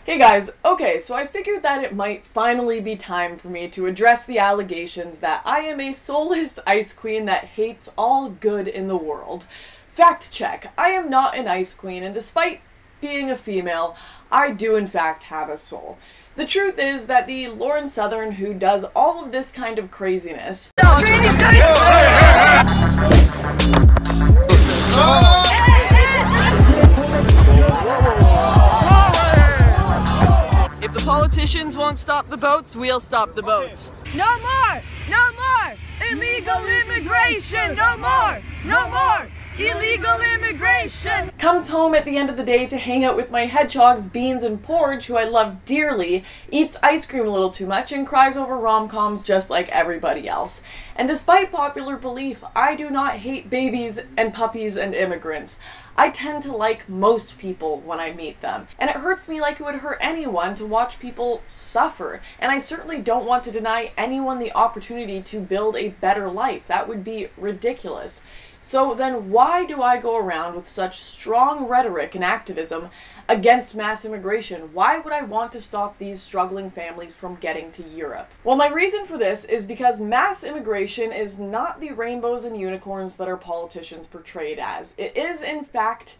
Hey guys, okay, so I figured that it might finally be time for me to address the allegations that I am a soulless ice queen that hates all good in the world. Fact check, I am not an ice queen, and despite being a female, I do in fact have a soul. The truth is that the Lauren Southern who does all of this kind of craziness if the politicians won't stop the boats, we'll stop the boats. No more! No more! Illegal immigration! No more! No more! Illegal immigration! Comes home at the end of the day to hang out with my hedgehogs, Beans and Porge, who I love dearly, eats ice cream a little too much, and cries over rom-coms just like everybody else. And despite popular belief, I do not hate babies and puppies and immigrants. I tend to like most people when I meet them, and it hurts me like it would hurt anyone to watch people suffer, and I certainly don't want to deny anyone the opportunity to build a better life. That would be ridiculous. So then why do I go around with such strong rhetoric and activism against mass immigration? Why would I want to stop these struggling families from getting to Europe? Well, my reason for this is because mass immigration is not the rainbows and unicorns that our politicians portray it as. It is, in fact,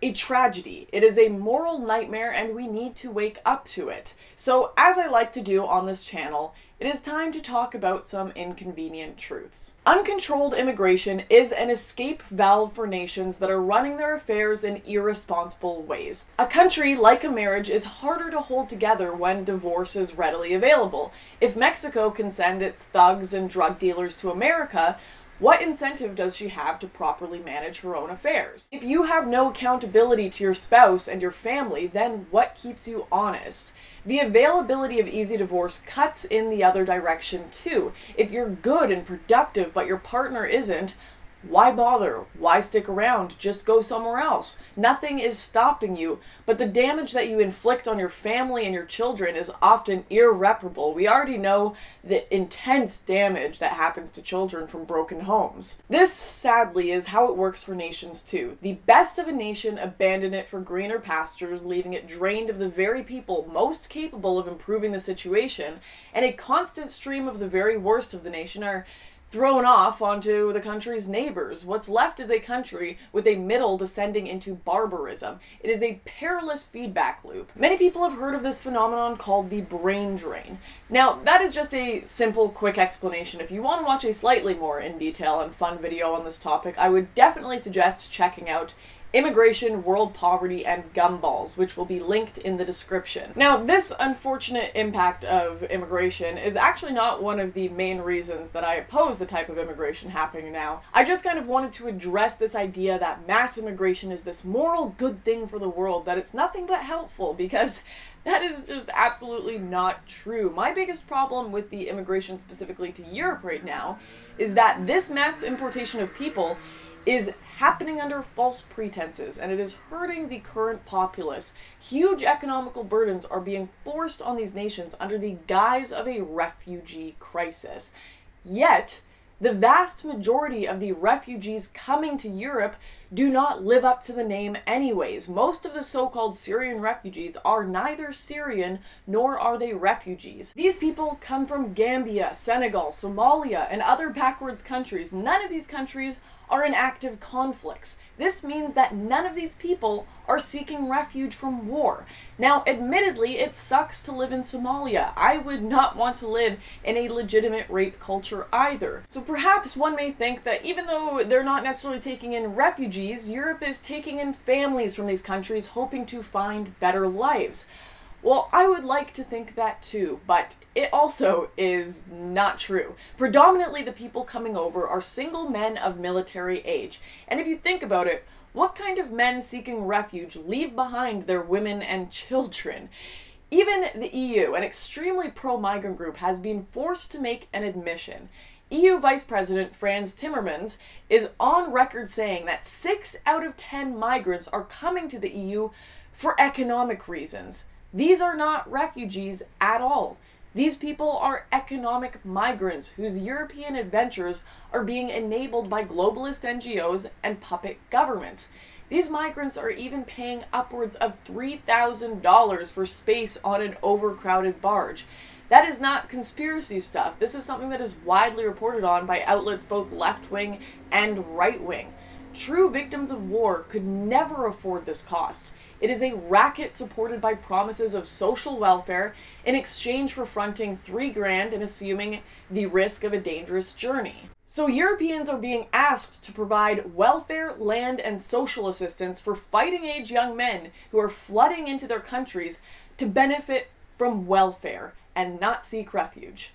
a tragedy. It is a moral nightmare, and we need to wake up to it. So, as I like to do on this channel, it is time to talk about some inconvenient truths. Uncontrolled immigration is an escape valve for nations that are running their affairs in irresponsible ways. A country, like a marriage, is harder to hold together when divorce is readily available. If Mexico can send its thugs and drug dealers to America, what incentive does she have to properly manage her own affairs? If you have no accountability to your spouse and your family, then what keeps you honest? The availability of easy divorce cuts in the other direction too. If you're good and productive but your partner isn't, why bother? Why stick around? Just go somewhere else. Nothing is stopping you, but the damage that you inflict on your family and your children is often irreparable. We already know the intense damage that happens to children from broken homes. This, sadly, is how it works for nations too. The best of a nation abandon it for greener pastures, leaving it drained of the very people most capable of improving the situation, and a constant stream of the very worst of the nation are thrown off onto the country's neighbors. What's left is a country with a middle descending into barbarism. It is a perilous feedback loop. Many people have heard of this phenomenon called the brain drain. Now, that is just a simple, quick explanation. If you want to watch a slightly more in detail and fun video on this topic, I would definitely suggest checking out Immigration, World Poverty, and Gumballs, which will be linked in the description. Now, this unfortunate impact of immigration is actually not one of the main reasons that I oppose the type of immigration happening now. I just kind of wanted to address this idea that mass immigration is this moral good thing for the world, that it's nothing but helpful, because that is just absolutely not true. My biggest problem with the immigration specifically to Europe right now is that this mass importation of people is happening under false pretenses, and it is hurting the current populace. Huge economical burdens are being forced on these nations under the guise of a refugee crisis. Yet, the vast majority of the refugees coming to Europe do not live up to the name anyways. Most of the so-called Syrian refugees are neither Syrian nor are they refugees. These people come from Gambia, Senegal, Somalia, and other backwards countries. None of these countries are in active conflicts. This means that none of these people are seeking refuge from war. Now, admittedly, it sucks to live in Somalia. I would not want to live in a legitimate rape culture either. So perhaps one may think that even though they're not necessarily taking in refugees, Europe is taking in families from these countries hoping to find better lives. Well, I would like to think that too, but it also is not true. Predominantly, the people coming over are single men of military age. And if you think about it, what kind of men seeking refuge leave behind their women and children? Even the EU, an extremely pro-migrant group, has been forced to make an admission. EU Vice President Frans Timmermans is on record saying that 6 out of 10 migrants are coming to the EU for economic reasons. These are not refugees at all. These people are economic migrants whose European adventures are being enabled by globalist NGOs and puppet governments. These migrants are even paying upwards of $3,000 for space on an overcrowded barge. That is not conspiracy stuff. This is something that is widely reported on by outlets both left-wing and right-wing. True victims of war could never afford this cost. It is a racket supported by promises of social welfare in exchange for fronting $3,000 and assuming the risk of a dangerous journey. So Europeans are being asked to provide welfare, land, and social assistance for fighting-age young men who are flooding into their countries to benefit from welfare and not seek refuge.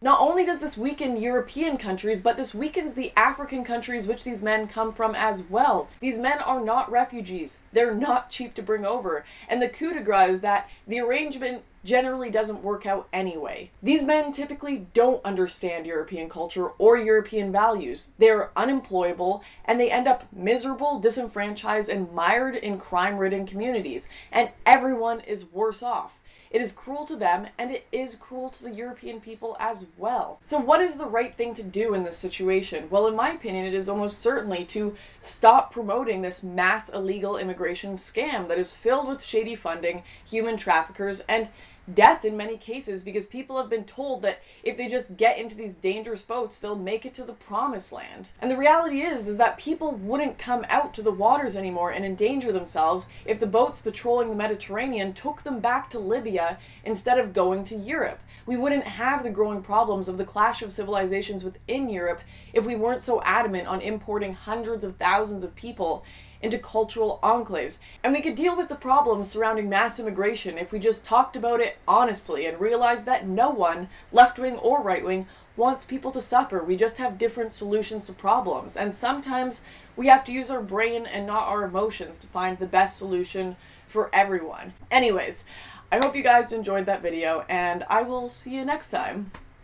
Not only does this weaken European countries, but this weakens the African countries which these men come from as well. These men are not refugees. They're not cheap to bring over. And the coup de grace is that the arrangement generally doesn't work out anyway. These men typically don't understand European culture or European values. They're unemployable, and they end up miserable, disenfranchised, and mired in crime-ridden communities. And everyone is worse off. It is cruel to them, and it is cruel to the European people as well. So what is the right thing to do in this situation? Well, in my opinion, it is almost certainly to stop promoting this mass illegal immigration scam that is filled with shady funding, human traffickers, and death in many cases, because people have been told that if they just get into these dangerous boats, they'll make it to the promised land. And the reality is that people wouldn't come out to the waters anymore and endanger themselves if the boats patrolling the Mediterranean took them back to Libya instead of going to Europe. We wouldn't have the growing problems of the clash of civilizations within Europe if we weren't so adamant on importing hundreds of thousands of people into cultural enclaves. And we could deal with the problems surrounding mass immigration if we just talked about it honestly and realized that no one, left-wing or right-wing, wants people to suffer. We just have different solutions to problems. And sometimes we have to use our brain and not our emotions to find the best solution for everyone. Anyways, I hope you guys enjoyed that video, and I will see you next time.